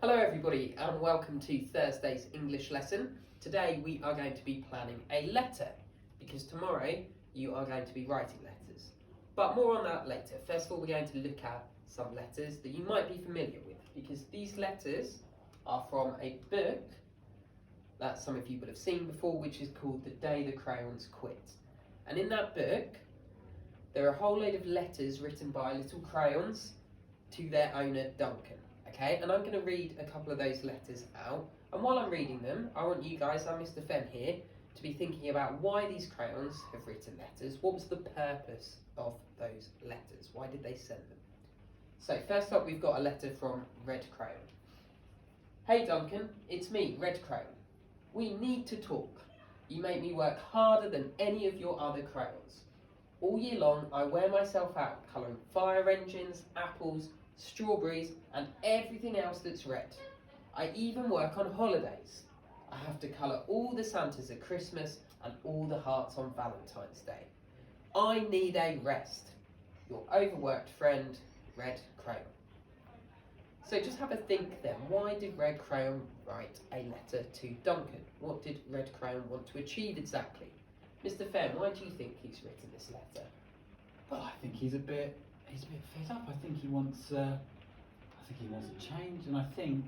Hello everybody and welcome to Thursday's English lesson. Today we are going to be planning a letter because tomorrow you are going to be writing letters. But more on that later. First of all, we're going to look at some letters that you might be familiar with because these letters are from a book that some of you would have seen before, which is called The Day the Crayons Quit. And in that book there are a whole load of letters written by little crayons to their owner Duncan. Okay, and I'm going to read a couple of those letters out, and while I'm reading them, I want you guys, I'm Mr. Fenn here, to be thinking about why these crayons have written letters. What was the purpose of those letters? Why did they send them? So first up, we've got a letter from Red Crayon. Hey Duncan, it's me, Red Crayon. We need to talk. You make me work harder than any of your other crayons. All year long, I wear myself out colouring fire engines, apples, strawberries and everything else that's red. I even work on holidays. I have to colour all the Santas at Christmas and all the hearts on Valentine's Day. I need a rest. Your overworked friend, Red Crayon. So just have a think then. Why did Red Crayon write a letter to Duncan? What did Red Crayon want to achieve exactly? Mr. Fenn, why do you think he's written this letter? Well, I think he's a bit fed up. I think he wants a change, and I think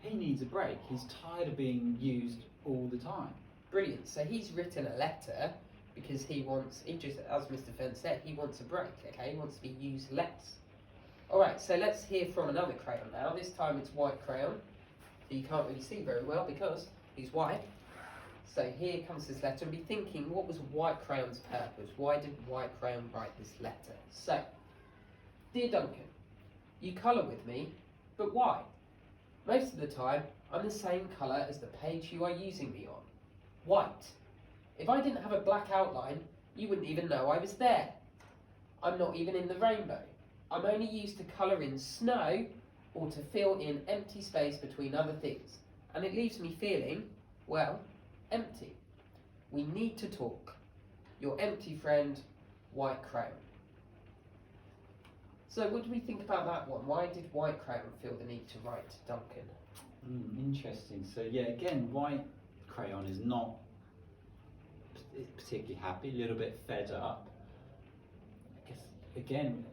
he needs a break. He's tired of being used all the time. Brilliant. So he's written a letter because he just, as Mr. Fenn said, he wants a break, okay? He wants to be used less. Alright, so let's hear from another crayon now. This time it's White Crayon. So you can't really see very well because he's white. So here comes this letter, and be thinking, what was White Crayon's purpose? Why did White Crayon write this letter? So, dear Duncan, you colour with me, but why? Most of the time, I'm the same colour as the page you are using me on. White. If I didn't have a black outline, you wouldn't even know I was there. I'm not even in the rainbow. I'm only used to colour in snow or to fill in empty space between other things. And it leaves me feeling, well, empty. We need to talk. Your empty friend, White Crayon. So what do we think about that one? Why did White Crayon feel the need to write to Duncan? Interesting. So yeah, again, White Crayon is not particularly happy, a little bit fed up. I guess, again,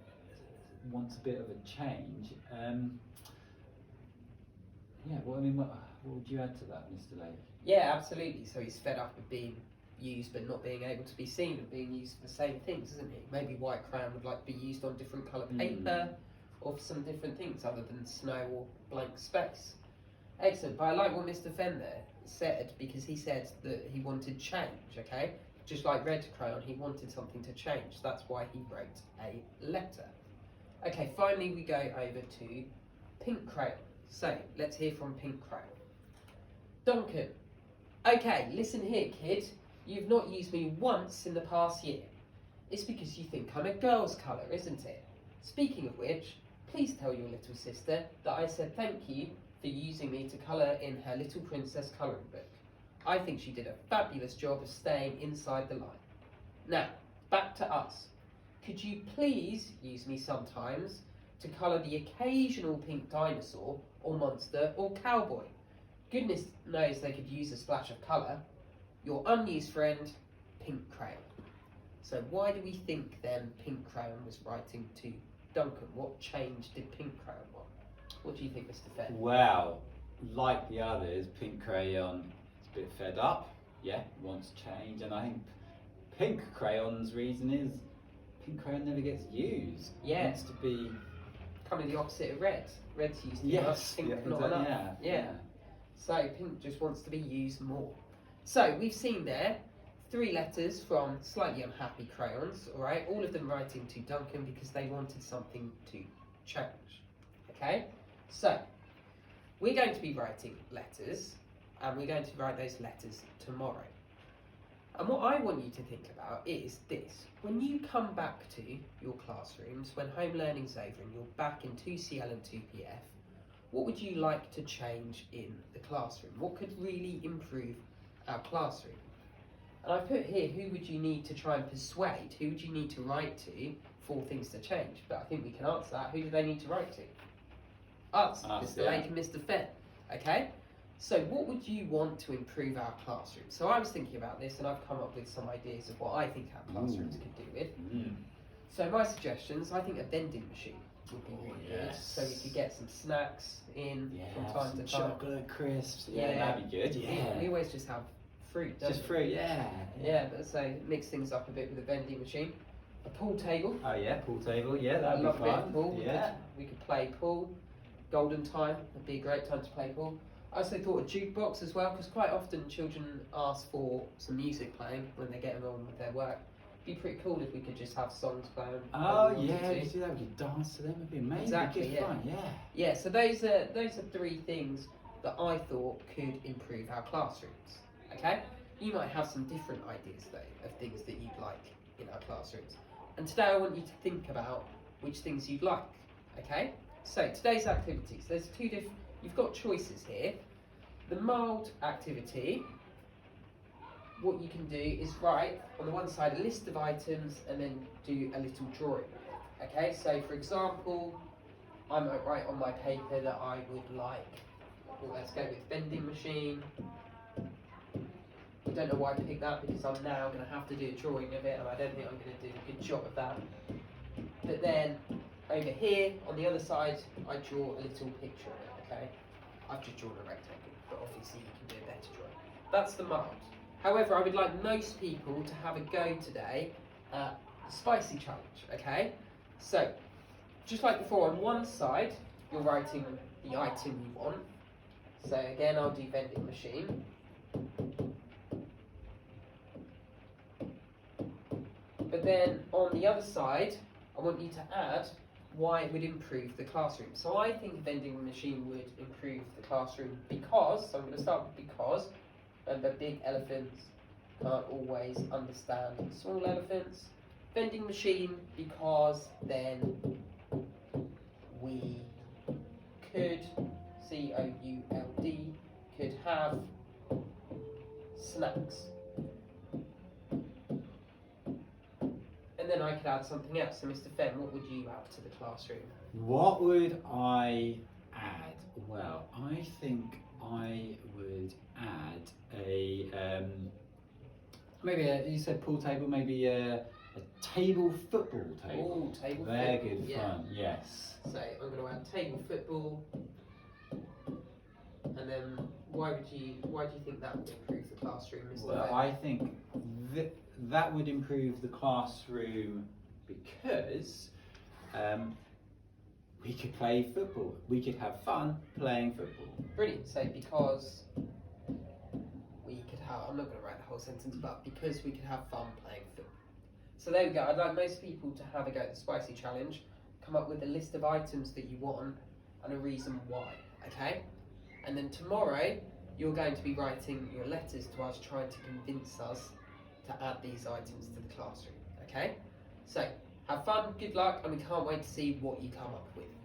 wants a bit of a change. What would you add to that, Mr. Lake? Yeah, absolutely. So he's fed up of being used but not being able to be seen and being used for the same things, isn't he? Maybe White Crayon would like to be used on different coloured paper or for some different things other than snow or blank space. Excellent. But I like what Mr. Fenn there said, because he said that he wanted change, okay? Just like Red Crayon, he wanted something to change. That's why he wrote a letter. Okay, finally we go over to Pink Crayon. So, let's hear from Pink Crayon. Duncan. Okay, listen here, kid. You've not used me once in the past year. It's because you think I'm a girl's colour, isn't it? Speaking of which, please tell your little sister that I said thank you for using me to colour in her Little Princess colouring book. I think she did a fabulous job of staying inside the line. Now, back to us. Could you please use me sometimes to colour the occasional pink dinosaur or monster or cowboy? Goodness knows they could use a splash of colour. Your unused friend, Pink Crayon. So why do we think then Pink Crayon was writing to Duncan? What change did Pink Crayon want? What do you think, Mr. Fenn? Well, like the others, Pink Crayon is a bit fed up. Yeah, wants change, and I think Pink Crayon's reason is Pink Crayon never gets used. Yeah. Wants to be kind of the opposite of Red. Red's used too yes, much, Pink yeah, not enough. Yeah. So Pink just wants to be used more. So we've seen there 3 letters from slightly unhappy crayons, alright? All of them writing to Duncan because they wanted something to change. Okay? So we're going to be writing letters, and we're going to write those letters tomorrow. And what I want you to think about is this. When you come back to your classrooms, when home learning's over and you're back in 2CL and 2PF, what would you like to change in the classroom? What could really improve our classroom? And I've put here, who would you need to try and persuade? Who would you need to write to for things to change? But I think we can answer that. Who do they need to write to? Us, Us, Mr. yeah. Lake and Mr. Fenn. Okay? So what would you want to improve our classroom? So I was thinking about this and I've come up with some ideas of what I think our classrooms could do with. So my suggestions, I think a vending machine would be really good. So we could get some snacks in from time to time. Chocolate crisps. Yeah, that'd be good. Yeah. We always just have fruit, don't Just we? fruit, yeah. Yeah, but so mix things up a bit with a vending machine. A pool table. Oh yeah, pool table. Yeah, I that'd love be a bit of fun. pool. Yeah. We could play pool. Golden time would be a great time to play pool. I also thought a jukebox as well, because quite often children ask for some music playing when they're getting on with their work. It'd be pretty cool if we could just have songs playing. Oh when we yeah, wanted we to. could do that. We could dance to them. It'd be amazing. Exactly, Good yeah. fun. Yeah. Yeah, so those are three things that I thought could improve our classrooms. Okay? You might have some different ideas though of things that you'd like in our classrooms. And today I want you to think about which things you'd like. Okay? So today's activities, there's two different, you've got choices here. The mould activity, what you can do is write on the one side a list of items and then do a little drawing. Okay, so for example, I might write on my paper that I would like, well, let's go with vending machine. I don't know why I picked that because I'm now going to have to do a drawing of it and I don't think I'm going to do a good job of that. But then over here on the other side, I draw a little picture of it, okay? I've just drawn a rectangle, but obviously you can do a better drawing. That's the mould. However, I would like most people to have a go today at the spicy challenge, okay? So, just like before, on one side, you're writing the item you want. So again, I'll do vending machine. But then on the other side, I want you to add why it would improve the classroom. So I think a vending machine would improve the classroom because, so I'm going to start with because, remember big elephants can't always understand small elephants. Vending machine because then we could, C-O-U-L-D, could have snacks. And then I could add something else. So Mr. Fenn, what would you add to the classroom? What would I add? Well, I think I would add a maybe you said pool table, maybe a table football table. Oh, table Very football. good fun. Yes. So I'm going to add table football. And then why do you think that would improve the classroom, Mr. Well, Fenn? I think that would improve the classroom because we could play football. We could have fun playing football. Brilliant. So because we could have, I'm not going to write the whole sentence, but because we could have fun playing football. So there we go. I'd like most people to have a go at the spicy challenge. Come up with a list of items that you want and a reason why. Okay? And then tomorrow you're going to be writing your letters to us, trying to convince us to add these items to the classroom. Okay? So have fun, good luck, and we can't wait to see what you come up with.